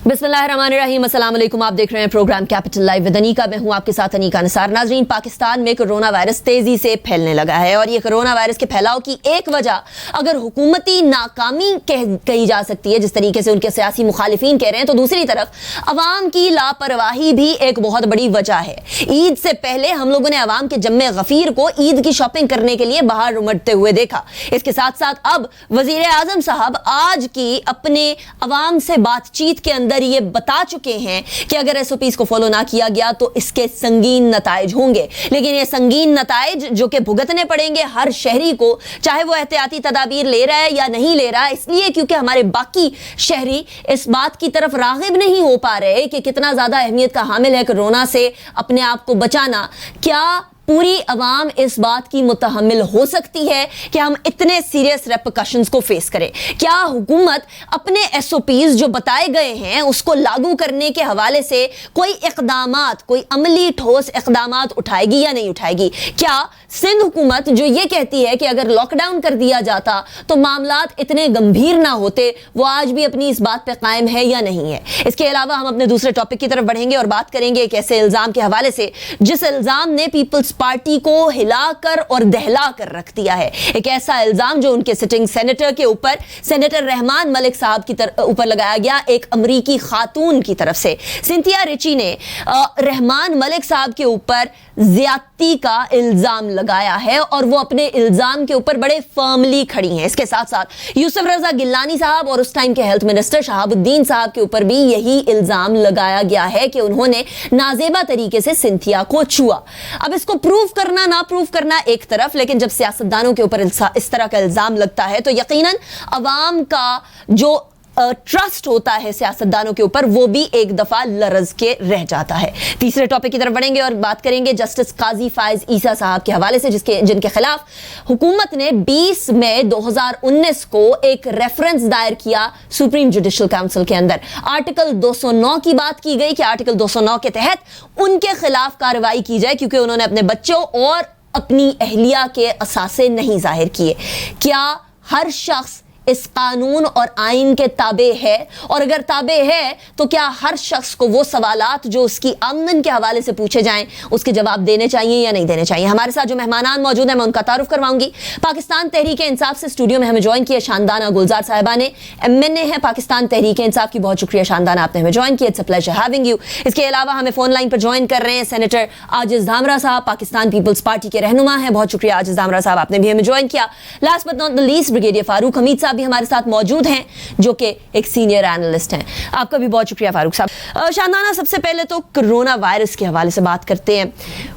बिस्मिल्लाहिर्रहमानिर्रहीम, अस्सलाम वालेकुम। आप देख रहे हैं program capital live with Aniqa. मैं हूं आपके साथ अनीका निसार। नाजरीन, पाकिस्तान में कोरोना वायरस तेजी से फैलने लगा है और ये कोरोना वायरस के फैलाव की एक वजह अगर हुकूमती नाकामी कही जा सकती है, जिस तरीके से उनके सियासी मुखालिफिन कह रहे हैं, तो दूसरी तरफ अवाम की लापरवाही भी एक बहुत बड़ी वजह है। ईद से पहले हम लोगों ने अवाम के जम्मे गफीर को ईद की शॉपिंग करने के लिए बाहर उमड़ते हुए देखा। इसके साथ साथ अब वजीर आजम साहब आज की अपने अवाम से बातचीत के अंदर ये बता चुके हैं कि अगर एसओपीज को फॉलो ना किया गया तो इसके संगीन नताइज होंगे। लेकिन ये संगीन नताइज जो कि भुगतने पड़ेंगे हर शहरी को, चाहे वो एहतियाती तदाबीर ले रहा है या नहीं ले रहा, इसलिए क्योंकि हमारे बाकी शहरी इस बात की तरफ रागिब नहीं हो पा रहे कि कितना ज्यादा अहमियत का हामिल है कोरोना से अपने आप को बचाना। क्या पूरी अवाम इस बात की मुतहम्मिल हो सकती है कि हम इतने सीरियस रेपरकशंस को फेस करें? क्या हुकूमत अपने एसओपीज जो बताए गए हैं उसको लागू करने के हवाले से कोई इक़दामात, कोई अमली ठोस इक़दामात उठाएगी या नहीं उठाएगी? क्या सिंध हुकूमत जो ये कहती है कि अगर लॉकडाउन कर दिया जाता तो मामलात इतने गंभीर ना होते, वो आज भी अपनी इस बात पर कायम है या नहीं है? इसके अलावा हम अपने दूसरे टॉपिक की तरफ बढ़ेंगे और बात करेंगे एक ऐसे इल्ज़ाम के हवाले से जिस इल्ज़ाम ने पीपल्स पार्टी को हिलाकर और दहला कर रख दिया है। एक ऐसा इल्जाम जो उनके सिटिंग सेनेटर के ऊपर, सेनेटर रहमान मलिक साहब की ऊपर लगाया गया एक अमरीकी खातून की तरफ से। सिंथिया रिची ने रहमान मलिक साहब के ऊपर ज्यादती का इल्जाम लगाया है और वो अपने इल्जाम के ऊपर बड़े फर्मली खड़ी हैं। इसके साथ साथ यूसुफ रजा गिलानी साहब और उस टाइम के हेल्थ मिनिस्टर शहाबुद्दीन साहब के ऊपर भी यही इल्जाम लगाया गया है कि उन्होंने नाजेबा तरीके से सिंथिया को छुआ। अब इसको प्रूफ करना ना प्रूफ करना एक तरफ, लेकिन जब सियासतदानों के ऊपर इस तरह का इल्जाम लगता है तो यकीनन अवाम का जो ट्रस्ट होता है सियासतदानों के ऊपर वो भी एक दफा लरज के रह जाता है। तीसरे टॉपिक की तरफ बढ़ेंगे और बात करेंगे जस्टिस काजी फायज ईसा साहब के हवाले से जिनके खिलाफ हुकूमत ने 20 मई 2019 को एक रेफरेंस दायर किया सुप्रीम जुडिशल काउंसिल के अंदर। आर्टिकल 209 की बात की गई कि आर्टिकल 209 के तहत उनके खिलाफ कार्रवाई की जाए क्योंकि उन्होंने अपने बच्चों और अपनी अहलिया के असासे नहीं जाहिर किए। क्या हर शख्स इस कानून और आइन के ताबे है? और अगर ताबे है तो क्या हर शख्स को वो सवालात जो उसकी आमदन के हवाले से पूछे जाएं उसके जवाब देने चाहिए या नहीं देने चाहिए? हमारे साथ जो मेहमानान मौजूद हैं मैं उनका तारुफ करवाऊंगी। पाकिस्तान तहरीक इंसाफ से स्टूडियो में हमें ज्वाइन किया शानदाना गुलजार साहिबा ने, MNA है पाकिस्तान तहरीक इंसाफ की। बहुत शुक्रिया शानदाना, आपने हमें ज्वाइन किया। It's a pleasure having you. इसके अलावा हमें फोन लाइन पर ज्वाइन कर रहे हैं सेनेटर आजिज धामरा साहब, पाकिस्तान पीपल्स पार्टी के रहनुमा हैं। बहुत शुक्रिया आजिज धामरा साहब, आपने भी हमें ज्वाइन किया। Last but not the least brigadier Farooq Hamid साहब भी हमारे साथ मौजूद हैं जो कि एक सीनियर एनालिस्ट हैं। आपका भी बहुत शुक्रिया फारूक साहब। शानदाना, सबसे पहले तो कोरोना वायरस के हवाले से बात करते हैं।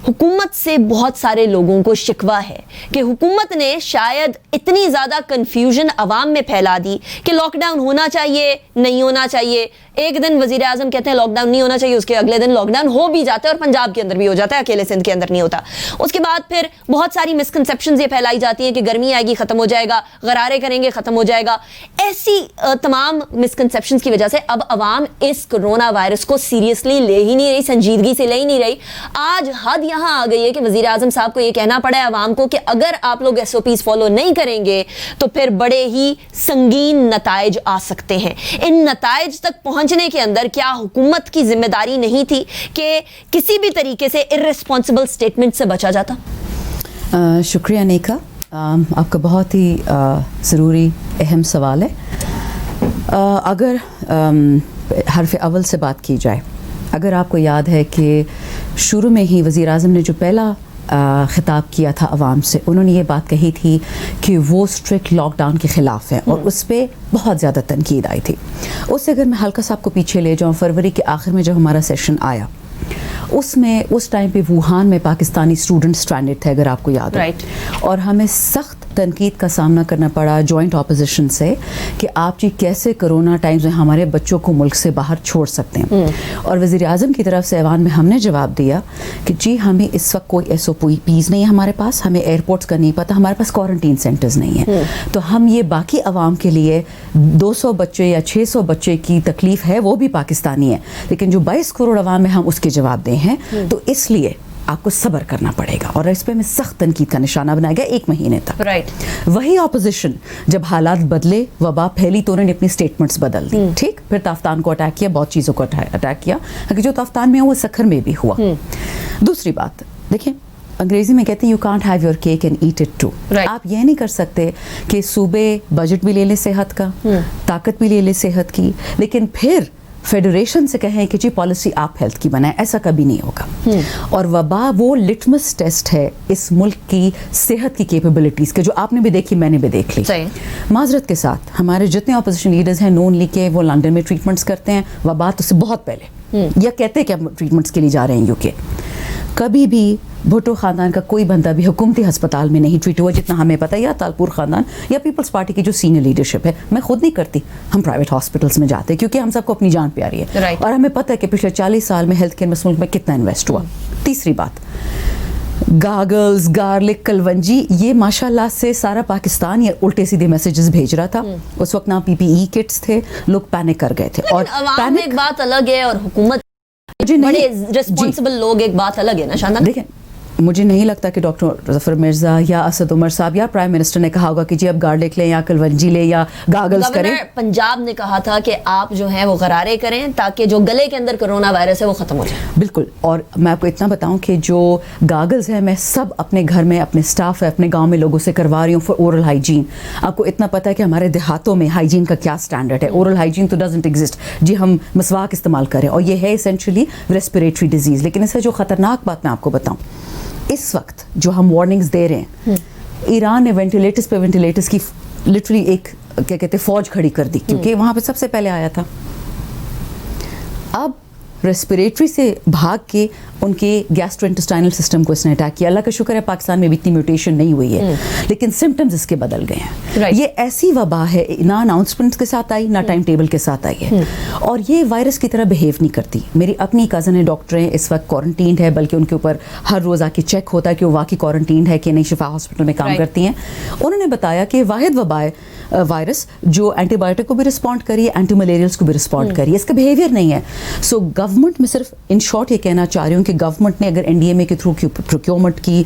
हुकूमत से बहुत सारे लोगों को शिकवा है कि हुकूमत ने शायद इतनी ज्यादा कंफ्यूजन अवाम में फैला दी कि लॉकडाउन होना चाहिए, नहीं होना चाहिए। एक दिन वजीर आजम कहते हैं लॉकडाउन नहीं होना चाहिए, उसके अगले दिन लॉकडाउन हो भी जाता है और पंजाब के अंदर भी हो जाता है, अकेले सिंध के अंदर नहीं होता। उसके बाद फिर बहुत सारी मिसकंसेप्शंस ये फैलाई जाती हैं कि गर्मी आएगी खत्म हो जाएगा, गरारे करेंगे खत्म हो जाएगा। ऐसी तमाम मिसकंसेप्शंस की वजह से अब अवाम इस कोरोना वायरस को सीरियसली ले ही नहीं रही, संजीदगी से ले ही नहीं रही। आज हद यहां आ गई है कि वजीर आजम साहब को यह कहना पड़ा है अवाम को कि अगर आप लोग एसओपीज फॉलो नहीं करेंगे तो फिर बड़े ही संगीन नताइज आ सकते हैं। इन नताइज तक पहुंचने के अंदर क्या हुकूमत की जिम्मेदारी नहीं थी कि किसी भी तरीके से इर्रेस्पॉन्सिबल स्टेटमेंट से बचा जाता? शुक्रिया नेका, आपका बहुत ही ज़रूरी अहम सवाल है। अगर हरफ अव्वल से बात की जाए, अगर आपको याद है कि शुरू में ही वज़ीर आज़म ने जो पहला ख़िताब किया था अवाम से, उन्होंने ये बात कही थी कि वो स्ट्रिक्ट लॉकडाउन के ख़िलाफ़ हैं और उस पर बहुत ज़्यादा तनकीद आई थी। उससे अगर मैं हल्का सा आपको पीछे ले जाऊँ, फरवरी के आखिर में जब हमारा सेशन आया उसमें उस टाइम पे वुहान में पाकिस्तानी स्टूडेंट स्ट्रैंडेड थे, अगर आपको याद हो, और हमें सख्त तनकीद का सामना करना पड़ा जॉइंट अपोजिशन से कि आप जी कैसे कोरोना टाइम्स में हमारे बच्चों को मुल्क से बाहर छोड़ सकते हैं। और वज़ीर आज़म की तरफ से ऐवान में हमने जवाब दिया कि जी हमें इस वक्त कोई SOPs नहीं है हमारे पास, हमें एयरपोर्ट्स का नहीं पता, हमारे पास क्वारंटीन सेंटर्स नहीं है, तो हम ये बाकी अवाम के लिए 200 बच्चे या 600 बच्चे की तकलीफ़ है वो भी पाकिस्तानी है, लेकिन जो 22 करोड़ अवाम है हम उसके जवाब दें हैं। तो इसलिए आपको सब्र करना पड़ेगा, और इस पे में सख्त तनकीद का निशाना बनाया गया 1 महीने तक। राइट। वही ऑपोजिशन जब हालात बदले, वबा फैली, तो उन्होंने अपनी स्टेटमेंट्स बदल दी, ठीक। फिर ताफ्तान को अटैक किया, बहुत चीज़ों को अटैक किया, क्योंकि जो ताफ्तान में हुआ वो सखर में भी हुआ। दूसरी बात देखिए, अंग्रेजी में कहते हैं you can't have your cake and eat it too. आप ये नहीं कर सकते कि सूबे बजट भी ले ले सेहत का, ताकत भी ले ले सेहत की, लेकिन फिर फेडरेशन से कहें कि जी पॉलिसी आप हेल्थ की बनाएं, ऐसा कभी नहीं होगा। और वबा वो लिटमस टेस्ट है इस मुल्क की सेहत की कैपेबिलिटीज़ के, जो आपने भी देखी, मैंने भी देख ली। माजरत के साथ हमारे जितने अपोजिशन लीडर्स हैं नोन ली के, वो लंदन में ट्रीटमेंट्स करते हैं, वबा तो उससे बहुत पहले, या कहते हैं कि हम ट्रीटमेंट्स के लिए जा रहे हैं यूके। कभी भी भुट्टो ख़ानदान का कोई बंदा भी हुकूमती हस्पताल में नहीं ट्रीट हुआ, जितना हमें पता है, या तालपुर ख़ानदान या पीपल्स पार्टी की जो सीनियर लीडरशिप है। मैं खुद नहीं करती, हम प्राइवेट हॉस्पिटल्स में जाते हैं, क्योंकि हम सबको अपनी जान प्यारी है, और हमें पता है कि पिछले 40 साल में हेल्थ केयर में मुल्क में कितना इन्वेस्ट हुआ। तीसरी बात, गागल्स, गार्लिक, कलवंजी, ये माशाल्लाह से सारा पाकिस्तान ये उल्टे सीधे मैसेजेस भेज रहा था। उस वक्त ना PPE किट्स थे, लोग पैनिक कर गए थे। और पैनिक एक बात अलग है, और हुकूमत बड़े रिस्पॉन्सिबल लोग एक बात अलग है ना शानदान। देखें, मुझे नहीं लगता कि डॉक्टर जफर मिर्जा या असद उमर साहब या प्राइम मिनिस्टर ने कहा होगा कि जी अब गार्लिक लें या कलवंजी लें या गागल्स करें। पंजाब ने कहा था कि आप जो है वो गरारे करें ताकि जो गले के अंदर कोरोना वायरस है वो खत्म हो जाए। बिल्कुल। और मैं आपको इतना बताऊं कि जो गागल्स है मैं सब अपने घर में, अपने स्टाफ है, अपने गाँव में लोगों से करवा रही हूँ फॉर ओरल हाइजीन। आपको इतना पता है कि हमारे देहातों में हाइजीन का क्या स्टैंडर्ड है। ओरल हाइजीन तो डजंट एग्जिस्ट जी, हम मसवाक इस्तेमाल करें, और ये है इसेंशली रेस्पिरेटरी डिजीज़। लेकिन इससे जो ख़तरनाक बात मैं आपको बताऊं, इस वक्त जो हम वार्निंग्स दे रहे हैं, ईरान ने वेंटिलेटर्स पे वेंटिलेटर्स की लिटरली एक क्या कहते हैं फौज खड़ी कर दी, क्योंकि वहाँ पे सबसे पहले आया था। अब रेस्पिरेटरी से भाग के उनके गैस्ट्रोइंटेस्टाइनल सिस्टम को इसने अटैक किया। अल्लाह का शुक्र है पाकिस्तान में भी इतनी म्यूटेशन नहीं हुई है, लेकिन सिम्टम्स इसके बदल गए हैं। ये ऐसी वबा है, ना अनाउंसमेंट के साथ आई, ना टाइम टेबल के साथ आई है, और ये वायरस की तरह बिहेव नहीं करती। मेरी अपनी कज़न है, डॉक्टर हैं, इस वक्त क्वारंटीन्ड है, बल्कि उनके ऊपर हर रोज़ आके चेक होता है कि वो वाकई क्वारंटीन्ड है कि नहीं, शिफा हॉस्पिटल में काम करती हैं। उन्होंने बताया कि वाहिद वबा है वायरस जो एंटीबायोटिक को भी रिस्पॉन्ड करिए, एंटी मलेरियल्स को भी रिस्पॉन्ड करिए, इसका बिहेवियर नहीं है। सो गवर्नमेंट में सिर्फ इन शॉर्ट ये कहना चाह रही हूँ कि गवर्नमेंट ने अगर NDMA के थ्रू प्रोक्योरमेंट की,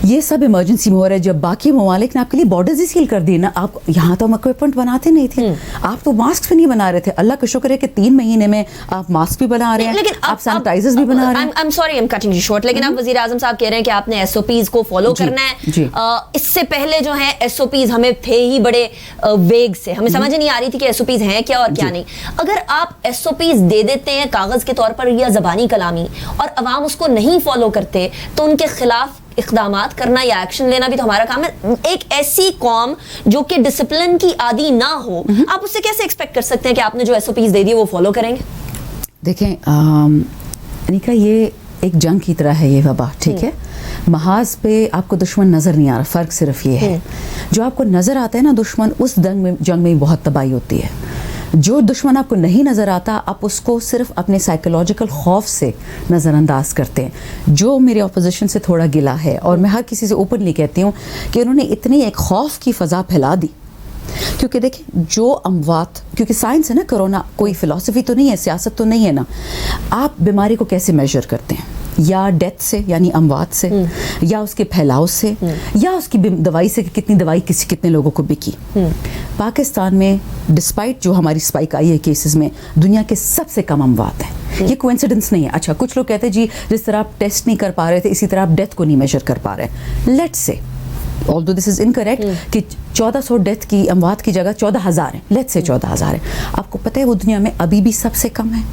ये सब इमरजेंसी में हो रहा है, जब बाकी ममालिक ने आपके लिए बॉर्डर्स ही सील कर दिए ना। आप यहाँ तो हम इक्विपमेंट बनाते नहीं थे, आप तो मास्क भी नहीं बना रहे थे। अल्लाह का शुक्र है कि 3 महीने में आप मास्क भी बना रहे हैं, लेकिन आप सैनिटाइजर्स भी बना रहे हैं। I'm sorry, I'm cutting you short, लेकिन आप वज़ीर आज़म साहब कह रहे हैं कि आपने SOPs को फॉलो करना है। इससे पहले जो है SOPs हमें थे ही बड़े वेग से, हमें समझ नहीं आ रही थी कि SOPs हैं क्या और क्या नहीं। अगर आप SOPs दे देते हैं कागज़ के तौर पर या ज़बानी कलामी, और अवाम उसको नहीं फॉलो करते, तो उनके खिलाफ इक़दामात करना या एक्शन लेना भी तो हमारा काम है। एक ऐसी कौम जो कि डिसिप्लिन की आदी ना हो, आप उससे कैसे एक्सपेक्ट कर सकते हैं कि आपने जो SOPs दे दिए वो फॉलो करेंगे? देखें अनिका, ये एक जंग की तरह है ये वबा, ठीक है। महाज पे आपको दुश्मन नज़र नहीं आ रहा, फ़र्क सिर्फ ये है, जो आपको नज़र आता है ना दुश्मन, उस जंग में बहुत तबाही होती है। जो दुश्मन आपको नहीं नज़र आता, आप उसको सिर्फ अपने साइकोलॉजिकल खौफ से नज़रअंदाज करते हैं। जो मेरे अपोजिशन से थोड़ा गिला है, और मैं हर किसी से ओपनली कहती हूँ कि उन्होंने इतनी एक खौफ की फ़ज़ा फैला दी, क्योंकि देखिए जो अमवात, क्योंकि साइंस है ना, कोरोना कोई फ़िलासफ़ी तो नहीं है, सियासत तो नहीं है ना। आप बीमारी को कैसे मेजर करते हैं? या डेथ से, यानी अमवात से, या उसके फैलाव से, या उसकी दवाई से कि कितनी दवाई कितने लोगों को बिकी। पाकिस्तान में डिस्पाइट जो हमारी स्पाइक आई है केसेस में, दुनिया के सबसे कम अमवात हैं। ये कोइंसिडेंस नहीं है। अच्छा, कुछ लोग कहते हैं जी जिस तरह आप टेस्ट नहीं कर पा रहे थे, इसी तरह आप डेथ को नहीं मेजर कर पा रहे। Let's say although this is incorrect कि 1400 डेथ की अमवात की जगह 14,000 है, लेट्स से 14,000 है। आपको पता है वो दुनिया में अभी भी सबसे कम है।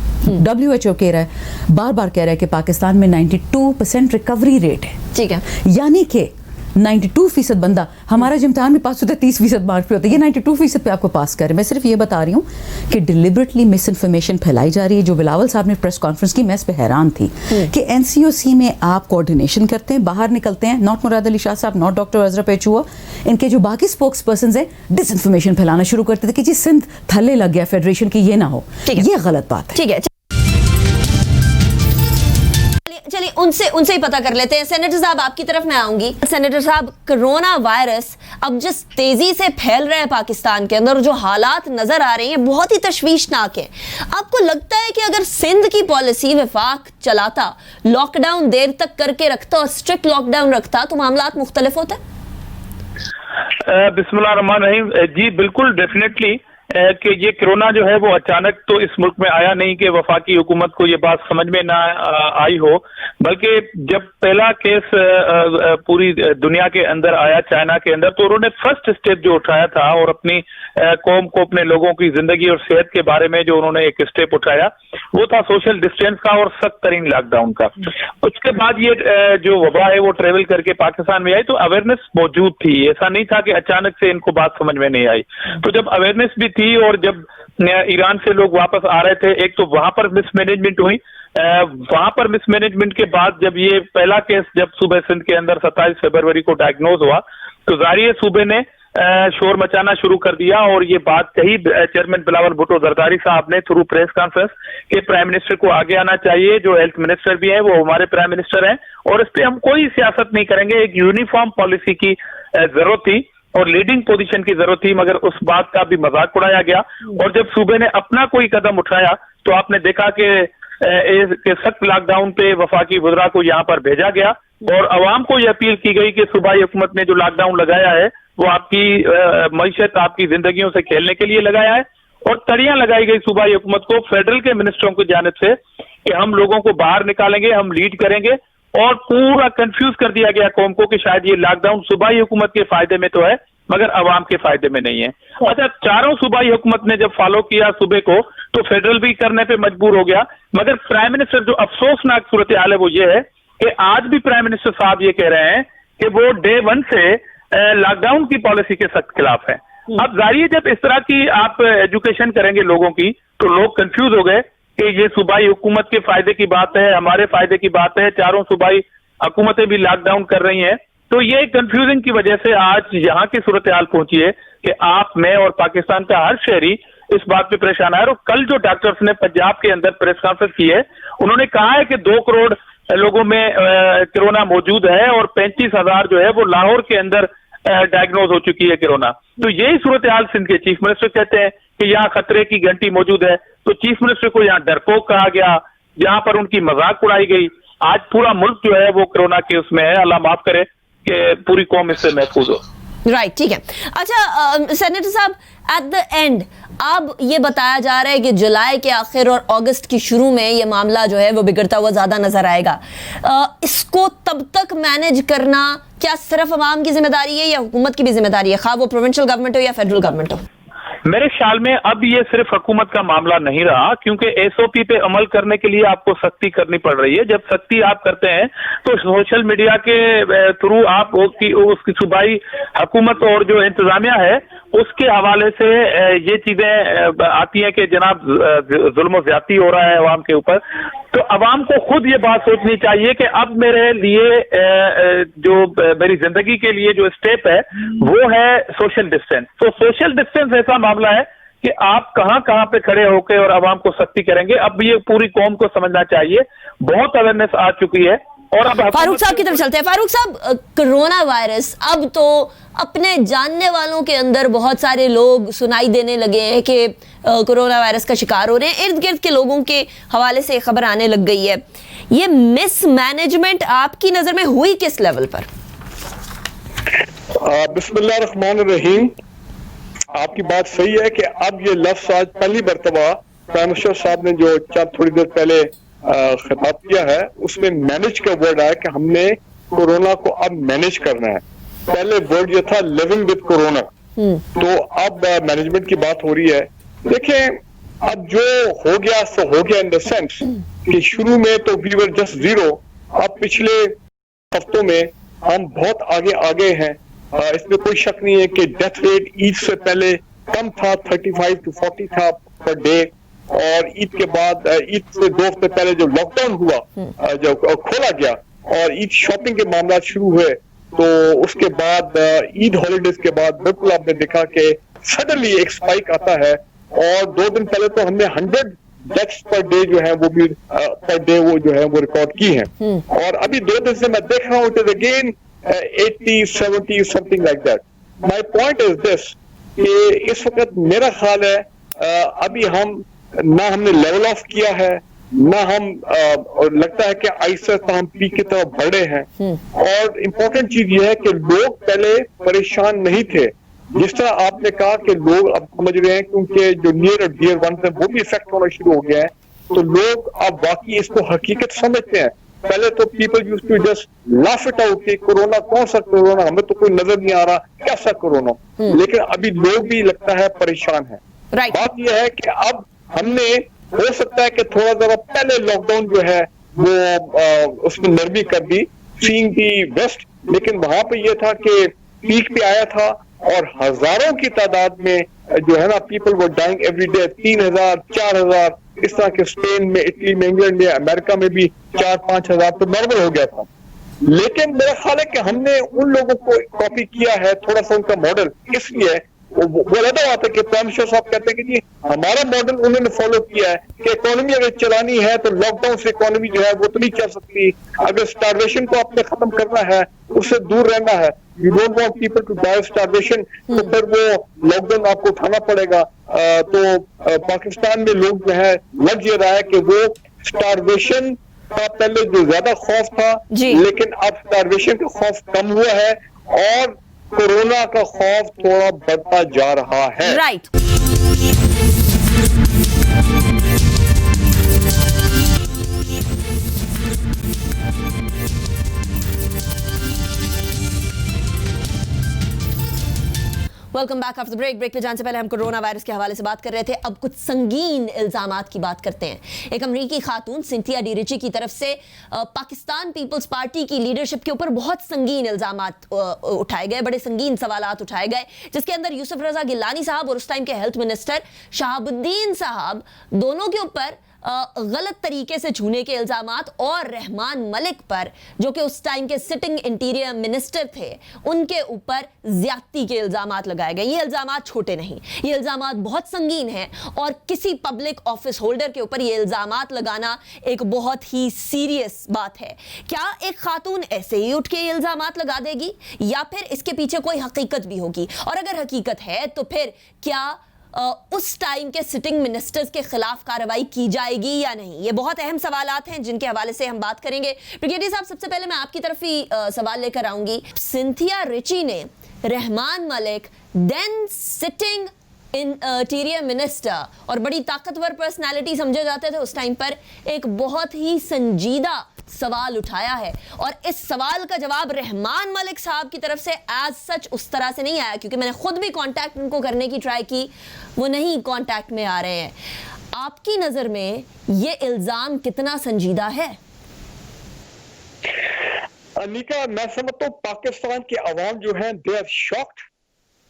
WHO कह रहा है, बार बार कह रहा है कि पाकिस्तान में 92% रिकवरी रेट है, ठीक है। यानी कि 92% बंदा, हमारा जो इम्तिहान में पास होता है 30% मार्क पे होता है, ये 92% पे आपको पास कर रहे हैं। मैं सिर्फ ये बता रही हूँ कि डिलिबरेटली मिस इन्फॉर्मेशन फैलाई जा रही है। जो बिलावल साहब ने प्रेस कॉन्फ्रेंस की, मैं इस पे हैरान थी कि NCOC में आप कोऑर्डिनेशन करते हैं, बाहर निकलते हैं, नॉट मुराद अली शाह साहब, नॉट डॉक्टर अजरा पेचुआ, इनके जो बाकी स्पोक्स पर्सन है डिसइन्फॉर्मेशन फैलाना शुरू करते थे कि जी सिंध थल्ले लग गया फेडरेशन की, ये ना हो। ये गलत बात है। ठीक है, चलिए ان سے ہی پتہ کر لیتے ہیں. سینیٹر صاحب آپ کی طرف میں آؤں گی. سینیٹر صاحب, کرونا وائرس اب جس تیزی سے پھیل رہا ہے پاکستان کے اندر, جو حالات نظر آ رہے ہیں بہت ہی تشویشناک ہے. آپ کو لگتا ہے کہ اگر سندھ کی پالیسی وفاق چلاتا, لاک ڈاؤن دیر تک کر کے رکھتا اور اسٹرکٹ لاک ڈاؤن رکھتا تو معاملات مختلف ہوتے؟ بسم اللہ الرحمن الرحیم. جی بالکل, ڈیفینیٹلی کہ یہ کرونا جو ہے وہ اچانک تو اس ملک میں آیا نہیں کہ وفاقی حکومت کو یہ بات سمجھ میں نہ آئی ہو, بلکہ جب پہلا کیس پوری دنیا کے اندر آیا, چائنا کے اندر, تو انہوں نے فرسٹ اسٹیپ جو اٹھایا تھا اور اپنی قوم کو, اپنے لوگوں کی زندگی اور صحت کے بارے میں جو انہوں نے ایک اسٹیپ اٹھایا وہ تھا سوشل ڈسٹینس کا اور سخت ترین لاک ڈاؤن کا. اس کے بعد یہ جو وبا ہے وہ ٹریول کر کے پاکستان میں آئی تو اویئرنیس موجود تھی, ایسا نہیں تھا کہ اچانک سے ان کو بات سمجھ میں نہیں آئی. تو جب اویئرنیس بھی تھی اور جب ایران سے لوگ واپس آ رہے تھے, ایک تو وہاں پر مس مینجمنٹ ہوئی, وہاں پر مس مینجمنٹ کے بعد جب یہ پہلا کیس جب صوبہ سندھ کے اندر 27 فروری کو ڈائگنوز ہوا تو ظاہر ہے صوبے نے شور مچانا شروع کر دیا اور یہ بات کہی چیئرمین بلاول بھٹو زرداری صاحب نے تھرو پریس کانفرنس کہ پرائم منسٹر کو آگے آنا چاہیے, جو ہیلتھ منسٹر بھی ہیں وہ ہمارے پرائم منسٹر ہیں اور اس پہ ہم کوئی سیاست نہیں کریں گے. ایک یونیفارم پالیسی کی ضرورت تھی اور لیڈنگ پوزیشن کی ضرورت تھی, مگر اس بات کا بھی مذاق اڑایا گیا. اور جب صوبے نے اپنا کوئی قدم اٹھایا تو آپ نے دیکھا کہ سخت لاک ڈاؤن پہ وفاقی وزراء کو یہاں پر بھیجا گیا اور عوام کو یہ اپیل کی گئی کہ صوبائی حکومت نے جو لاک ڈاؤن لگایا ہے وہ آپ کی معیشت, آپ کی زندگیوں سے کھیلنے کے لیے لگایا ہے. اور تڑیاں لگائی گئی صوبائی حکومت کو فیڈرل کے منسٹروں کی جانب سے کہ ہم لوگوں کو باہر نکالیں گے, ہم لیڈ کریں گے, اور پورا کنفیوز کر دیا گیا قوم کو کہ شاید یہ لاک ڈاؤن صوبائی حکومت کے فائدے میں تو ہے مگر عوام کے فائدے میں نہیں ہے. اچھا, چاروں صوبائی حکومت نے جب فالو کیا صوبے کو تو فیڈرل بھی کرنے پہ مجبور ہو گیا. مگر پرائم منسٹر جو افسوسناک صورتحال ہے وہ یہ ہے کہ آج بھی پرائم منسٹر صاحب یہ کہہ رہے ہیں کہ وہ ڈے 1 سے لاک ڈاؤن کی پالیسی کے سخت خلاف ہیں. اب ظاہر ہے جب اس طرح کی آپ ایجوکیشن کریں گے لوگوں کی تو لوگ کنفیوز ہو گئے کہ یہ صوبائی حکومت کے فائدے کی بات ہے, ہمارے فائدے کی بات ہے, چاروں صوبائی حکومتیں بھی لاک ڈاؤن کر رہی ہیں. تو یہ کنفیوژن کی وجہ سے آج یہاں کی صورتحال پہنچی ہے کہ آپ, میں اور پاکستان کا ہر شہری اس بات پہ پریشان ہے. اور کل جو ڈاکٹرز نے پنجاب کے اندر پریس کانفرنس کی ہے انہوں نے کہا ہے کہ 2 کروڑ لوگوں میں کرونا موجود ہے اور 35,000 جو ہے وہ لاہور کے اندر ڈائگنوز ہو چکی ہے کرونا. تو یہی صورتحال سندھ کے چیف منسٹر کہتے ہیں کہ یہاں خطرے کی گھنٹی موجود ہے. تو چیف منسٹر کو یہاں ڈرپوک کہا گیا, جہاں پر ان کی مذاق اڑائی گئی. آج پورا ملک جو ہے وہ کرونا کے اس میں ہے, اللہ معاف کرے کہ پوری قوم اس سے محفوظ ہو. رائٹ, ٹھیک ہے. اچھا سینیٹر صاحب, ایٹ دا اینڈ اب یہ بتایا جا رہا ہے کہ جولائی کے آخر اور اگست کی شروع میں یہ معاملہ جو ہے وہ بگڑتا ہوا زیادہ نظر آئے گا. اس کو تب تک مینیج کرنا کیا صرف عوام کی ذمہ داری ہے یا حکومت کی بھی ذمہ داری ہے, خواہ وہ پروونشل گورنمنٹ ہو یا فیڈرل گورنمنٹ ہو؟ میرے خیال میں اب یہ صرف حکومت کا معاملہ نہیں رہا, کیونکہ ایس او پی پہ عمل کرنے کے لیے آپ کو سختی کرنی پڑ رہی ہے. جب سختی آپ کرتے ہیں تو سوشل میڈیا کے تھرو آپ اس کی صوبائی حکومت اور جو انتظامیہ ہے اس کے حوالے سے یہ چیزیں آتی ہیں کہ جناب ظلم و زیادتی ہو رہا ہے عوام کے اوپر. تو عوام کو خود یہ بات سوچنی چاہیے کہ اب میرے لیے جو میری زندگی کے لیے جو اسٹیپ ہے وہ ہے سوشل ڈسٹینس. تو سوشل ڈسٹینس ایسا معاملہ ہے کہ آپ کہاں کہاں پہ کھڑے ہو کے اور عوام کو سختی کریں گے. اب یہ پوری قوم کو سمجھنا چاہیے, بہت اویئرنیس آ چکی ہے. اور اب فاروق صاحب کی طرف چلتے ہیں. فاروق صاحب, کرونا وائرس اب تو اپنے جاننے والوں کے اندر بہت سارے لوگ سنائی دینے لگے ہیں کہ کرونا وائرس کا شکار ہو رہے ہیں. ارد گرد کے لوگوں کے حوالے سے خبر آنے لگ گئی ہے. یہ مس مینجمنٹ آپ کی نظر میں ہوئی کس لیول پر؟ بسم اللہ الرحمن الرحیم. آپ کی بات صحیح ہے کہ اب یہ لفظ آج پہلی مرتبہ پرائم منسٹر صاحب نے جو تھوڑی دیر پہلے خطاب کیا ہے اس میں مینج کا ورڈ آیا کہ ہم نے کورونا کو اب مینج کرنا ہے. پہلے ورڈ یہ تھا لیونگ وتھ کورونا, تو اب مینجمنٹ کی بات ہو رہی ہے. دیکھیں اب جو ہو گیا سو ہو گیا ان دا سینس کہ شروع میں تو وی ور جسٹ زیرو, اب پچھلے ہفتوں میں ہم بہت آگے ہیں. اس میں کوئی شک نہیں ہے کہ ڈیتھ ریٹ عید سے پہلے کم تھا, 35 to 40 تھا پر ڈے, اور عید کے بعد عید سے 2 ہفتے پہلے جو لاک ڈاؤن ہوا, جو کھولا گیا اور عید شاپنگ کے معاملات شروع ہوئے, تو اس کے بعد عید ہالیڈیز کے بعد بالکل آپ نے دیکھا کہ سڈنلی ایک سپائک آتا ہے. اور 2 دن پہلے تو ہم نے 100 डेथ्स पर डे जो है वो भी पर डे वो जो है वो रिकॉर्ड की हैं। और अभी 2 दिन से मैं देख रहा हूँ it is again 80, 70 something like that. My point is this कि इस वक्त मेरा ख्याल है अभी ना हमने लेवल ऑफ किया है, ना हम और लगता है कि आहिस्ता हम पीक की तरफ बढ़ रहे हैं। और इम्पोर्टेंट चीज ये है कि लोग पहले परेशान नहीं थे, जिस तरह आपने कहा कि लोग अब समझ रहे हैं क्योंकि जो नियर और डियर वंस है वो भी इफेक्ट होना शुरू हो गया है, तो लोग अब वाकई इसको हकीकत समझते हैं। पहले तो people used to just laugh it out कि कोरोना कौन सा कोरोना, हमें तो कोई नजर नहीं आ रहा कैसा कोरोना, लेकिन अभी लोग भी लगता है परेशान है। बात यह है कि अब हमने हो सकता है कि थोड़ा जरा पहले लॉकडाउन जो है वो उसमें नरमी कर दी सीइंग दी वेस्ट, लेकिन वहां पे ये था कि पीक पे आया था और हजारों की तादाद में जो है ना पीपल वो डाइंग एवरी डे, 3000, 4000 इस तरह के स्पेन में, इटली में, इंग्लैंड में, अमेरिका में भी 4-5 हजार तो नॉर्मल हो गया था। लेकिन मेरा ख्याल है कि हमने उन लोगों को कॉपी किया है थोड़ा सा उनका मॉडल, इसलिए वो अलग बात है कि प्राइम मिनिस्टर साहब कहते हैं कि जी हमारा मॉडल उन्होंने फॉलो किया है कि इकोनॉमी अगर चलानी है तो लॉकडाउन से इकोनॉमी जो है वो तो नहीं चल सकती, अगर स्टारवेशन को आपने खत्म करना है उससे दूर रहना है, you don't want people to die starvation, तो फिर वो लॉकडाउन आपको उठाना पड़ेगा। तो पाकिस्तान में लोग जो है लग ये रहा है कि वो स्टारवेशन का पहले जो ज्यादा खौफ था लेकिन अब स्टारवेशन का खौफ कम हुआ है और कोरोना का खौफ थोड़ा बढ़ता जा रहा है। Right. Welcome back after break. Break पे जाने से पहले हम कोरोना वायरस के हवाले से बात कर रहे थे, अब कुछ संगीन इल्जामात की बात करते हैं। एक अमरीकी खातून सिंथिया डी रिची की तरफ से पाकिस्तान पीपल्स पार्टी की लीडरशिप के ऊपर बहुत संगीन इल्जामात उठाए गए, बड़े संगीन सवालात उठाए गए, जिसके अंदर यूसुफ रजा गिलानी साहब और उस टाइम के हेल्थ मिनिस्टर शहाबुद्दीन साहब दोनों के ऊपर गलत तरीके से छूने के इल्जामात और रहमान मलिक पर जो कि उस टाइम के सिटिंग इंटीरियर मिनिस्टर थे उनके ऊपर ज्यादती के इल्जामात लगाए गए। ये इल्जामात छोटे नहीं, ये इल्जामात बहुत संगीन हैं और किसी पब्लिक ऑफिस होल्डर के ऊपर ये इल्जामात लगाना एक बहुत ही सीरियस बात है। क्या एक खातून ऐसे ही उठ के ये इल्जामात लगा देगी या फिर इसके पीछे कोई हकीकत भी होगी, और अगर हकीकत है तो फिर क्या उस टाइम के सिटिंग मिनिस्टर्स के खिलाफ कार्रवाई की जाएगी या नहीं? ये बहुत अहम सवालात हैं जिनके हवाले से हम बात करेंगे। ब्रिगेडियर साहब, सबसे पहले मैं आपकी तरफ ही सवाल लेकर आऊंगी। सिंथिया रिची ने Rehman Malik then sitting interior minister और बड़ी ताकतवर पर्सनालिटी समझे जाते थे उस टाइम पर, एक बहुत ही संजीदा सवाल उठाया है और इस सवाल का जवाब रहमान मलिक साहब की तरफ से एज सच उस तरह से नहीं आया, क्योंकि मैंने खुद भी कांटेक्ट उनको करने की ट्राई की, वो नहीं कांटेक्ट में आ रहे हैं। आपकी नजर में ये इल्जाम कितना संजीदा है? अनिका, मैं समझता हूँ पाकिस्तान के अवाम जो है दे आर शॉक्ड,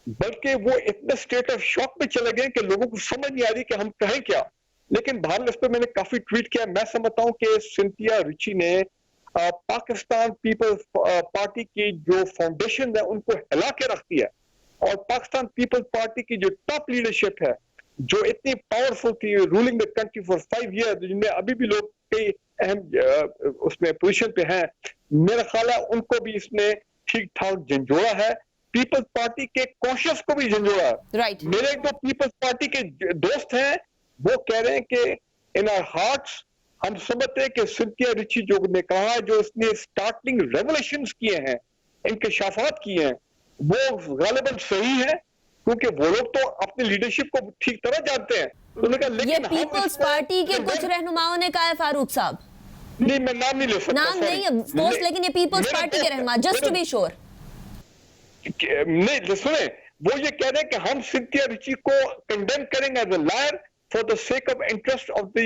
बल्कि वो इतने स्टेट ऑफ शॉक में चले गए कि लोगों को समझ नहीं आ रही कि हम कहें क्या। लेकिन बहरहाल इस पर मैंने काफी ट्वीट किया। मैं समझता हूं कि सिंथिया रिची ने पाकिस्तान पीपल्स पार्टी की जो फाउंडेशन है उनको हिला के रख दिया, और पाकिस्तान पीपल्स पार्टी की जो टॉप लीडरशिप है जो इतनी पावरफुल थी, ruling the country for 5 years, जिनमें अभी भी लोग कई अहम उसमें पोजीशन पे हैं, मेरा ख्याल है उनको भी इसने ठीक ठाक झंझोड़ा है। पीपल्स पार्टी के कॉन्शियस को भी झंझोड़ा है। मेरे एक दो पीपल्स पार्टी के दोस्त हैं, वो कह रहे हैं कि इन आवर हार्ट्स हम समझते हैं कि सिंथिया रिची जो ने कहा, जो इसने स्टार्टिंग रेवोल्यूशंस किए हैं, इंकशाफात किए हैं, वो गालिबन सही है, क्योंकि वो लोग तो अपनी लीडरशिप को ठीक तरह जानते हैं। उन्होंने कहा लेकिन ये पीपल्स पार्टी के कुछ रहनुमाओं ने कहा है, फारूक साहब, नहीं मैं नाम नहीं ले सकता, नाम नहीं है दोस्त, लेकिन ये पीपल्स पार्टी के रहनुमा, जस्ट टू बी श्योर। नहीं सुने, वो ये कह रहे हैं कि हम सिंथिया रिची को कंडेम करेंगे as a liar for the sake of interest of the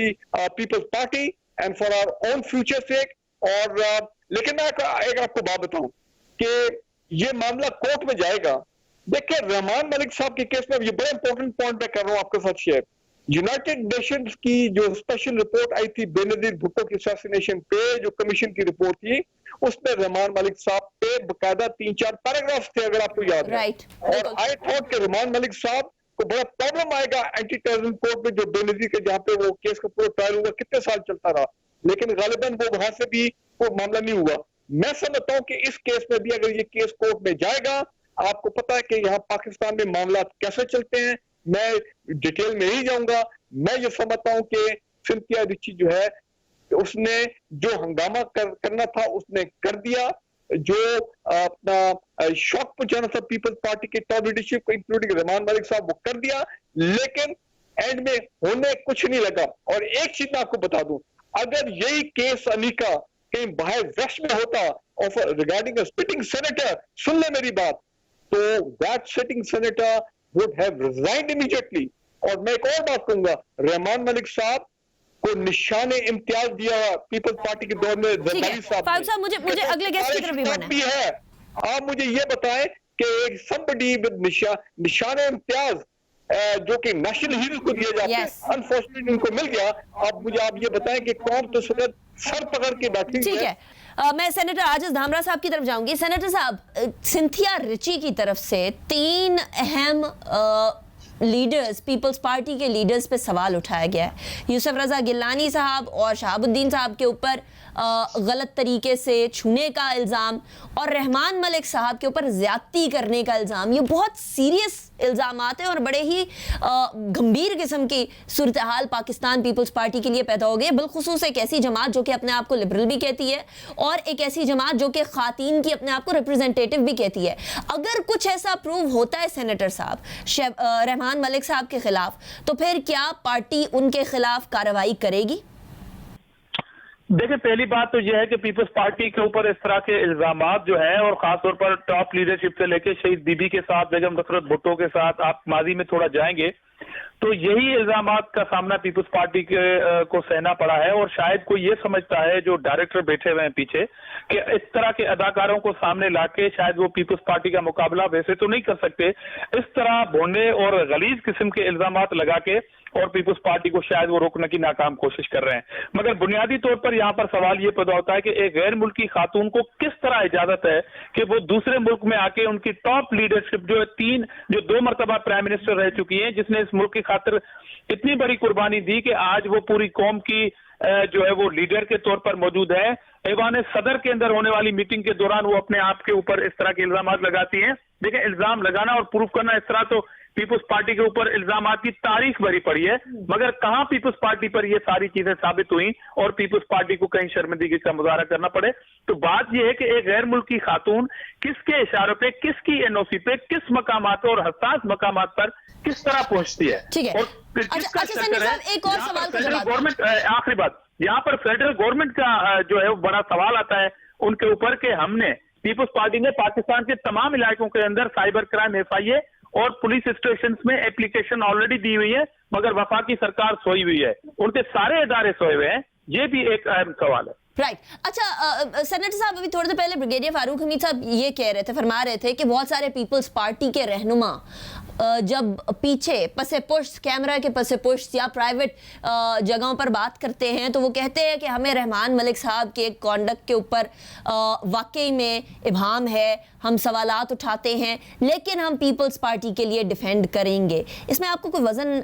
People's Party and for our own future sake। और लेकिन मैं एक आपको बात बताऊं कि ये मामला कोर्ट में जाएगा। देखिए रहमान मलिक साहब के केस में ये बड़ा इंपॉर्टेंट पॉइंट मैं कर रहा हूं आपके साथ शेयर। यूनाइटेड नेशंस की जो स्पेशल रिपोर्ट आई थी बेनजीर भुट्टो की असैसिनेशन पे, जो कमीशन की रिपोर्ट थी, उसमें रहमान मलिक साहब पे बकायदा 3-4 पैराग्राफ थे, अगर आपको याद है। और आई थॉट कि रहमान मलिक साहब को बड़ा प्रॉब्लम आएगा एंटी टेररिज्म कोर्ट में, जो बेनजीर के जहाँ पे वो केस का पूरा ट्रायल हुआ, कितने साल चलता रहा, लेकिन गालिबन वो वहां से भी कोई मामला नहीं हुआ। मैं समझता हूँ कि इस केस में भी अगर ये केस कोर्ट में जाएगा, आपको पता है कि यहाँ पाकिस्तान में मामला कैसे चलते हैं, मैं डिटेल में नहीं जाऊंगा। मैं ये समझता हूँ कि सिंथिया रिची जो है उसने जो हंगामा करना था उसने कर दिया, जो अपना शॉक पहुंचाना था पीपल्स पार्टी के टॉप लीडरशिप को इंक्लूडिंग रहमान मलिक साहब, वो कर दिया, लेकिन एंड में होने कुछ नहीं लगा। और एक चीज मैं आपको बता दूं, अगर यही केस अनिका कहीं बाहर वेस्ट में होता रिगार्डिंग अ सिटिंग सेनेटर, सुन ले मेरी बात, तो that sitting senator would have resigned immediately. और मैं एक और बात कहूंगा, रहमान मलिक साहब को निशाने इम्तियाज दिया पीपल्स पार्टी के दौर में जरदारी साहब। फारूक साहब, मुझे अगले गेस्ट की तरफ भी आना है। आप मुझे ये बताएं कि एक somebody with निशाने इम्तियाज जो कि नेशनल हीरो को दिया जाता है, अनफॉर्चुनेटली उनको मिल गया। आप ये बताएं कि कौन तो सर पकड़ के बैठी। ठीक है, मैं सेनेटर आजिज धामरा साहब की तरफ जाऊंगी। सेनेटर साहब, सिंथिया रिची की तरफ से 3 अहम लीडर्स, पीपल्स पार्टी के लीडर्स पे सवाल उठाया गया है। यूसुफ रजा गिलानी साहब और शहाबुद्दीन साहब के ऊपर गलत तरीके से छूने का इल्ज़ाम और रहमान मलिक साहब के ऊपर ज़्यादती करने का इल्ज़ाम। ये बहुत सीरियस इल्ज़ामात हैं और बड़े ही गंभीर किस्म की सूरत हाल पाकिस्तान पीपल्स पार्टी के लिए पैदा हो गई, बिलखुसूस एक ऐसी जमात जो कि अपने आप को लिबरल भी कहती है और एक ऐसी जमात जो कि ख़ातीन की अपने आप को रिप्रेजेंटेटिव भी कहती है। अगर कुछ ऐसा प्रूव होता है सेनेटर साहब रहमान मलिक साहब के खिलाफ, तो फिर क्या पार्टी उनके खिलाफ कार्रवाई करेगी? देखिए, पहली बात तो यह है कि पीपल्स पार्टी के ऊपर इस तरह के इल्जामात जो हैं, और खासतौर पर टॉप लीडरशिप से लेके शहीद बीबी के साथ, बेगम नसरत भुट्टो के साथ, आप माजी में थोड़ा जाएंगे तो यही इल्जामात का सामना पीपल्स पार्टी को सहना पड़ा है। और शायद कोई ये समझता है, जो डायरेक्टर बैठे हुए हैं पीछे, कि इस तरह के अदाकारों को सामने लाके शायद वो पीपल्स पार्टी का मुकाबला वैसे तो नहीं कर सकते, इस तरह भोंडे और गलीज किस्म के इल्जामात लगा के और पीपल्स पार्टी को शायद वो रोकने की नाकाम कोशिश कर रहे हैं। मगर बुनियादी तौर पर यहाँ पर सवाल ये पैदा होता है कि एक गैर मुल्की खातून को किस तरह इजाजत है कि वो दूसरे मुल्क में आके उनकी टॉप लीडरशिप जो 2 मरतबा प्राइम मिनिस्टर रह चुकी है, जिसने इस मुल्क की खातिर इतनी बड़ी कुर्बानी दी कि आज वो पूरी कौम की जो है वो लीडर के तौर पर मौजूद है, ऐवान सदर के अंदर होने वाली मीटिंग के दौरान वो अपने आप के ऊपर इस तरह के इल्जामात लगाती हैं। देखिए, इल्जाम लगाना और प्रूफ करना इस तरह तो पीपल्स पार्टी के ऊपर इल्जामात की तारीख भरी पड़ी है, मगर कहां पीपल्स पार्टी पर ये सारी चीजें साबित हुई और पीपल्स पार्टी को कहीं शर्मिंदगी का मुजाहरा करना पड़े। तो बात यह है कि एक गैर मुल्की खातून किसके इशारों पे, किसकी एनओसी पे, किस मकामात और हसास मकामात पर किस तरह पहुंचती है। ठीक है, किसका एक और सवाल का जवाब। गवर्नमेंट, आखिरी बात, यहाँ पर फेडरल गवर्नमेंट का जो है वो बड़ा सवाल आता है उनके ऊपर कि हमने पीपल्स पार्टी ने पाकिस्तान के तमाम इलाकों के अंदर साइबर क्राइम FIA और पुलिस स्टेशन में एप्लीकेशन ऑलरेडी दी हुई है, मगर वफाकी सरकार सोई हुई है, उनके सारे इदारे सोए हुए हैं। ये भी एक अहम सवाल है। राइट। अच्छा, सेनेटर साहब, अभी थोड़ी देर पहले ब्रिगेडियर फारूक हमीद साहब ये कह रहे थे, फरमा रहे थे कि बहुत सारे पीपल्स पार्टी के रहनुमा जब पीछे पसे पुष्ट, कैमरा के पसे पुष्ट या प्राइवेट जगहों पर बात करते हैं तो वो कहते हैं कि हमें रहमान मलिक साहब के कॉन्डक्ट के ऊपर वाकई में इब्हाम है, हम सवालात उठाते हैं, लेकिन हम पीपल्स पार्टी के लिए डिफेंड करेंगे। इसमें आपको कोई वजन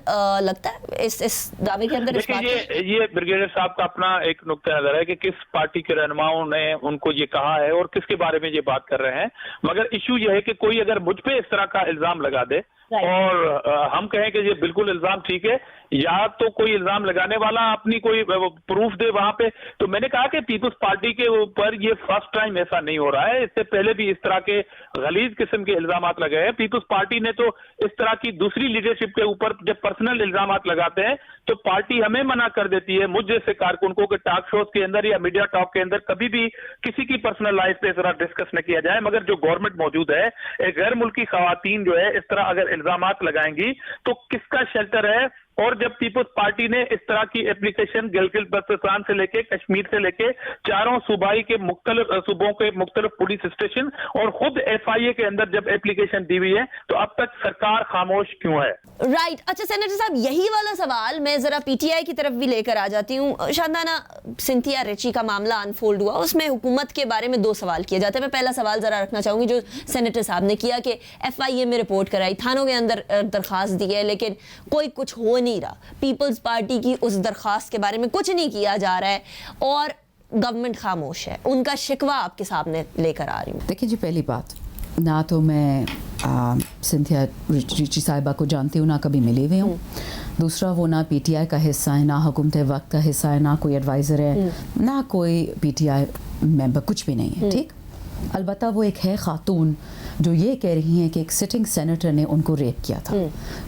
लगता है इस दावे के अंदर? ये ब्रिगेडियर साहब का अपना एक नुक्ता नजर है कि किस पार्टी के रहनुमाओं ने उनको ये कहा है और किसके बारे में ये बात कर रहे हैं, मगर इशू ये है कि कोई अगर मुझ पे इस तरह का इल्जाम लगा दे और हम कहें कि ये बिल्कुल इल्जाम ठीक है, या तो कोई इल्जाम लगाने वाला अपनी कोई प्रूफ दे वहां पे। तो मैंने कहा कि पीपल्स पार्टी के ऊपर ये फर्स्ट टाइम ऐसा नहीं हो रहा है, इससे पहले भी इस तरह के गलीज किस्म के इल्जामात लगे हैं। पीपल्स पार्टी ने तो इस तरह की दूसरी लीडरशिप के ऊपर जब पर्सनल इल्जामात लगाते हैं तो पार्टी हमें मना कर देती है, मुझ जैसे कारकुन को, कि टॉक शोज के अंदर या मीडिया टॉक के अंदर कभी भी किसी की पर्सनल लाइफ पे इस तरह डिस्कस न किया जाए। मगर जो गवर्नमेंट मौजूद है, एक गैर मुल्की खवातीन जो है इस तरह अगर इल्जामात लगाएंगी तो किसका शेल्टर है اور جب پیپلز پارٹی نے اس طرح کی اپلیکیشن گلگت بلتستان سے لے کے کشمیر سے لے کے چاروں صوبائی کے مختلف صوبوں کے مختلف پولیس اسٹیشن اور خود ایف آئی اے کے اندر جب اپلیکیشن دی ہوئی ہے تو اب تک سرکار خاموش کیوں ہے؟ رائٹ. اچھا سینیٹر صاحب, یہی والا سوال میں ذرا پی ٹی آئی کی طرف بھی لے کر آ جاتی ہوں. شاندانہ سنتھیا ریچی کا معاملہ انفولڈ ہوا, اس میں حکومت کے بارے میں 2 سوال کیے جاتے ہیں. میں پہلا سوال ذرا رکھنا چاہوں گی جو سینیٹر صاحب نے کیا کہ ایف آئی اے میں رپورٹ کرائی, تھانوں کے اندر درخواست دی ہے, لیکن کوئی کچھ ہو نہیں رہا. پیپلز پارٹی کی اس درخواست کے بارے میں کچھ نہیں کیا جا رہا ہے اور گورنمنٹ خاموش ہے. ان کا شکوہ آپ کے سامنے لے کر آ رہی ہوں. دیکھیں جی, پہلی بات, نہ تو میں سنتھیا ریچی صاحبہ کو جانتی ہوں, نہ کبھی ملی ہوئی ہوں. دوسرا, وہ نہ پی ٹی آئی کا حصہ ہے, نہ حکومت وقت کا حصہ ہے, نہ کوئی ایڈوائزر ہے, نہ کوئی پی ٹی آئی ممبر, کچھ بھی نہیں ہے. ٹھیک, البتہ وہ ایک ہے خاتون جو یہ کہہ رہی ہیں کہ ایک سٹنگ سینیٹر نے ان کو ریپ کیا تھا.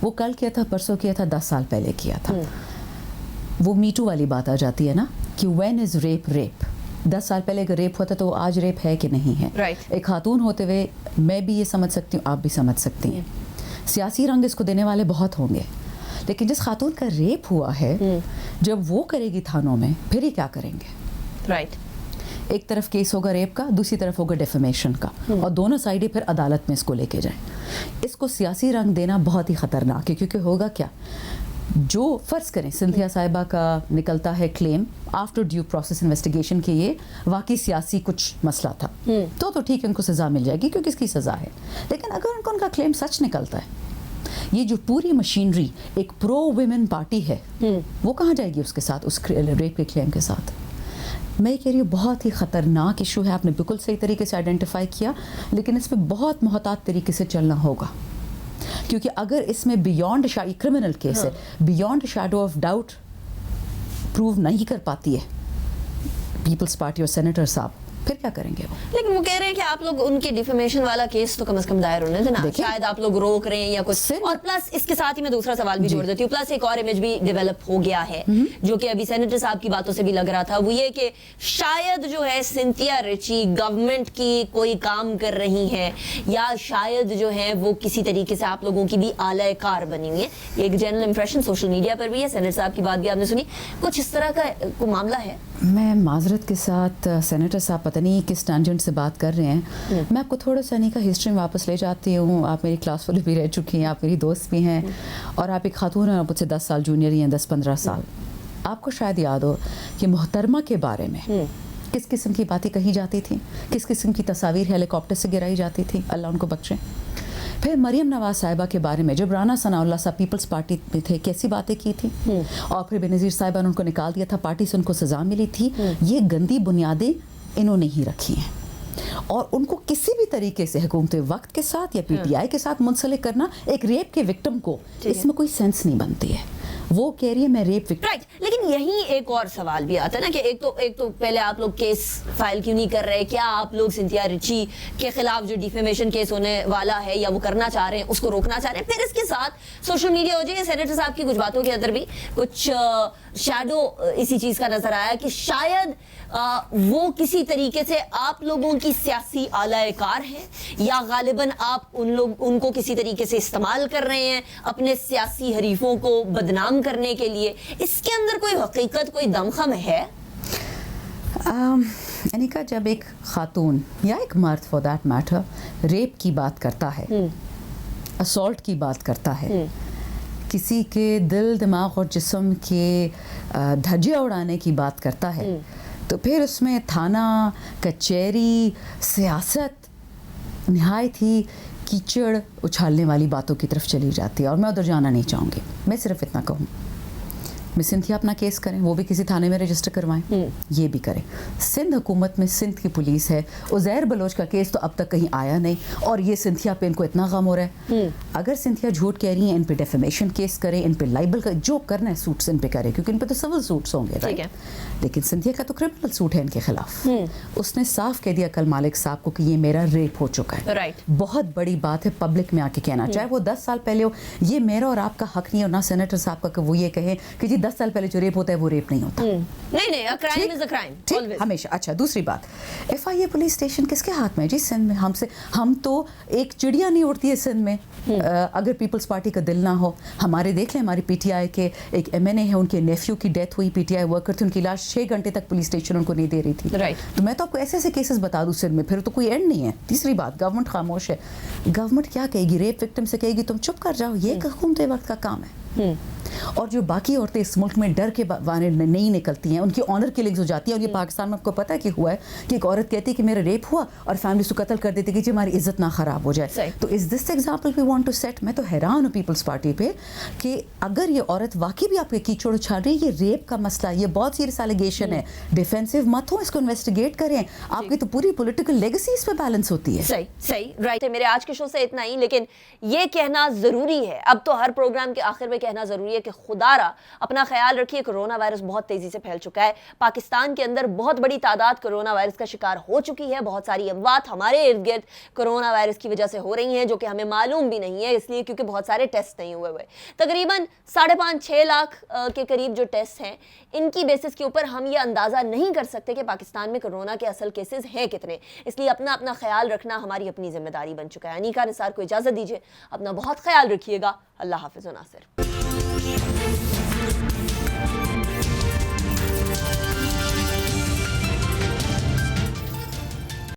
وہ کل کیا تھا, پرسوں کیا تھا, 10 سال پہلے کیا تھا. وہ میٹو والی بات آ جاتی ہے نا کہ وین از ریپ ریپ. 10 سال پہلے اگر ریپ ہوتا تو آج ریپ ہے کہ نہیں ہے. ایک خاتون ہوتے ہوئے میں بھی یہ سمجھ سکتی ہوں, آپ بھی سمجھ سکتی ہیں. سیاسی رنگ اس کو دینے والے بہت ہوں گے, لیکن جس خاتون کا ریپ ہوا ہے, جب وہ کرے گی تھانوں میں, پھر ہی کیا کریں گے؟ رائٹ. ایک طرف کیس ہوگا ریپ کا, دوسری طرف ہوگا ڈیفیمیشن کا, اور دونوں سائڈیں پھر عدالت میں اس کو لے کے جائیں. اس کو سیاسی رنگ دینا بہت ہی خطرناک ہے, کیونکہ ہوگا کیا, جو فرض کریں سنتھیا صاحبہ کا نکلتا ہے کلیم آفٹر ڈیو پروسیس انویسٹیگیشن کہ یہ واقعی سیاسی کچھ مسئلہ تھا, تو ٹھیک ہے, ان کو سزا مل جائے گی کیونکہ اس کی سزا ہے. لیکن اگر ان کا کلیم سچ نکلتا ہے, یہ جو پوری مشینری ایک پرو ویمن پارٹی ہے, وہ کہاں جائے گی اس کے ساتھ, اس ریپ کے کلیم کے ساتھ؟ میں کہہ رہی ہوں بہت ہی خطرناک ایشو ہے. آپ نے بالکل صحیح طریقے سے آئیڈینٹیفائی کیا, لیکن اس میں بہت محتاط طریقے سے چلنا ہوگا, کیونکہ اگر اس میں بیونڈ کرمنل کیس ہے, beyond shadow of doubt prove نہیں کر پاتی ہے پیپلز پارٹی اور سینیٹر صاحب, پھر کیا کریں گے وہ؟ لیکن وہ کہہ رہے ہیں کہ آپ لوگ ان کی ڈیفیمیشن والا کیس تو کم از کم دائر ہونے دینا, شاید آپ لوگ روک رہے ہیں یا کچھ. اور پلس اس کے ساتھ ہی میں دوسرا سوال بھی جوڑ دیتی ہوں, پلس ایک اور امیج بھی ڈیولپ ہو گیا ہے جو کہ ابھی سینیٹر صاحب کی باتوں سے بھی لگ رہا تھا, وہ یہ کہ شاید جو ہے سنتھیا ریچی گورنمنٹ کی کوئی کام کر رہی ہے, یا شاید جو ہے وہ کسی طریقے سے آپ لوگوں کی بھی اعلی کار بنی ہوئی ہے. ایک جنرل امپریشن سوشل میڈیا پر بھی ہے, سینیٹر صاحب کی بات بھی آپ نے سنی, کچھ اس طرح کا کوئی معاملہ ہے؟ میں معذرت کے ساتھ, سینیٹر صاحب پتہ نہیں کس ٹینجنٹ سے بات کر رہے ہیں. میں آپ کو تھوڑا سا نہیں کا ہسٹری میں واپس لے جاتی ہوں. آپ میری کلاس فیلو بھی رہ چکی ہیں, آپ میری دوست بھی ہیں, اور آپ ایک خاتون ہیں, مجھ سے 10 سال جونیئر ہی ہیں, 10-15 سال. آپ کو شاید یاد ہو کہ محترمہ کے بارے میں کس قسم کی باتیں کہی جاتی تھیں, کس قسم کی تصاویر ہیلی کاپٹر سے گرائی جاتی تھی, اللہ ان کو بخشے. پھر مریم نواز صاحبہ کے بارے میں جب رانا ثناء اللہ صاحب پیپلز پارٹی میں تھے, کیسی باتیں کی تھیں, اور پھر بینظیر صاحبہ نے ان کو نکال دیا تھا پارٹی سے, ان کو سزا ملی تھی. یہ گندی بنیادیں انہوں نے ہی رکھی ہیں, اور ان کو کسی بھی طریقے سے حکومت وقت کے ساتھ یا پی ٹی آئی کے ساتھ منسلک کرنا ایک ریپ کے وکٹم کو, اس میں کوئی سینس نہیں بنتی ہے. وہ کہہ رہی ہے میں ریپ وکٹم. رائٹ. لیکن یہی ایک اور سوال بھی آتا ہے نا کہ ایک تو پہلے آپ لوگ کیس فائل کیوں نہیں کر رہے, کیا آپ لوگ سنتھیا ریچی کے خلاف جو ڈیفیمیشن کیس ہونے والا ہے یا وہ کرنا چاہ رہے ہیں اس کو روکنا چاہ رہے ہیں. پھر اس کے ساتھ سوشل میڈیا ہو جائے, سینیٹر صاحب کی کچھ باتوں کے اندر بھی کچھ شیڈو اسی چیز کا نظر آیا کہ شاید وہ کسی طریقے سے آپ لوگوں کی سیاسی اعلی کار ہے, یا غالباً آپ ان کو کسی طریقے سے استعمال کر رہے ہیں اپنے سیاسی حریفوں کو بدنام کرنے کے لیے. اس کے اندر کوئی حقیقت, کوئی دمخم ہے؟ یعنی کہ جب ایک خاتون یا ایک مرد فار دیٹ میٹر ریپ کی بات کرتا ہے, اسالٹ کی بات کرتا ہے, کسی کے دل دماغ اور جسم کے دھجے اڑانے کی بات کرتا ہے, تو پھر اس میں تھانہ, کچہری, سیاست نہایت ہی کیچڑ اچھالنے والی باتوں کی طرف چلی جاتی ہے. اور میں ادھر جانا نہیں چاہوں گی. میں صرف اتنا کہوں, میں سنتھیا اپنا کیس کریں, وہ بھی کسی تھانے میں رجسٹر کروائیں, یہ بھی کریں. سندھ حکومت میں سندھ کی پولیس ہے, عزیر بلوچ کا کیس تو اب تک کہیں آیا نہیں, اور یہ سنتھیا پہ ان کو اتنا غم ہو رہا ہے. اگر سنتھیا جھوٹ کہہ رہی ہیں, ان پہ ڈیفیمیشن کیس کریں, ان پہ لائبل کا جو کرنا ہے سوٹس ان پہ کریں, کیونکہ ان پہ تو سول سوٹس ہوں گے, لیکن سنتھیا کا تو کرمنل سوٹ ہے ان کے خلاف. اس نے صاف کہہ دیا کل مالک صاحب کو کہ یہ میرا ریپ ہو چکا ہے. بہت بڑی بات ہے پبلک میں آ کے کہنا, چاہے وہ 10 سال پہلے ہو. یہ میرا اور آپ کا حق نہیں ہے, اور نہ سینیٹر صاحب کا کہ وہ یہ کہیں کہ جی 10 साल पहले जो रेप होता है वो रेप नहीं होता। नहीं, a crime is a crime, ठीक, always. हमेशा। अच्छा, दूसरी बात, FIA पुलिस स्टेशन किसके हाथ में है जी सिंध में? हम तो एक चिड़िया नहीं उड़ती है सिंध में अगर पीपल्स पार्टी का दिल ना हो। हमारे देख लें, हमारी PTI के एक MNA है, उनके नेफ्यू की डेथ हुई, PTI वर्कर थे, उनकी लाश 6 घंटे तक पुलिस स्टेशन उनको नहीं दे रही थी। Right. तो मैं तो आपको ऐसे ऐसे केसेस बता दूं सिंध में, फिर तो कोई एंड नहीं है। तीसरी बात, गवर्नमेंट खामोश है। गवर्नमेंट क्या कहेगी? रेप विक्टिम से कहेगी तुम चुप कर जाओ, ये हुकूमत वक्त का काम है। और जो बाकी औरतें इस मुल्क में डर के बारे नहीं निकलती हैं, उनकी ऑनर किलिंग्स हो जाती है। और ये पाकिस्तान में आपको पता है कि हुआ है कि एक औरत कहती है कि मेरा रेप हुआ और फैमिली उसको कत्ल कर देती कि जी हमारी इज्जत ना खराब हो जाए। तो is this example we want to set? मैं तो हैरान हूँ पीपल्स पार्टी पे कि अगर ये औरत वाकई भी आपके कीचड़ उछाल रही है, ये रेप का मसला, ये बहुत सीरियस एलिगेशन है, डिफेंसिव मत हो, इसको इन्वेस्टिगेट करें। आपकी तो पूरी पॉलिटिकल लेगेसी इस पे बैलेंस होती है। सही राइट है। मेरे आज के शो से इतना ही, लेकिन ये कहना जरूरी है, अब तो हर प्रोग्राम के आखिर में कहना जरूरी है कि खुदारा अपना ख्याल रखिए। कोरोना वायरस बहुत तेजी से फैल चुका है। पाकिस्तान के अंदर बहुत बड़ी तादाद कोरोना वायरस का शिकार हो चुकी है। बहुत सारी अमवात हमारे इर्द गिर्द कोरोना वायरस की वजह से हो रही हैं, जो कि हमें मालूम भी नहीं है, इसलिए क्योंकि बहुत सारे टेस्ट नहीं हुए। तकरीबन 5.5-6 लाख के करीब जो टेस्ट हैं, इनकी बेसिस के ऊपर हम ये अंदाजा नहीं कर सकते कि पाकिस्तान में कोरोना के असल केसेस हैं कितने। इसलिए अपना ख्याल रखना हमारी अपनी जिम्मेदारी बन चुका है। अनीका निसार को इजाजत दीजिए, अपना बहुत ख्याल रखिएगा। अल्लाह हाफिज़। नासिर।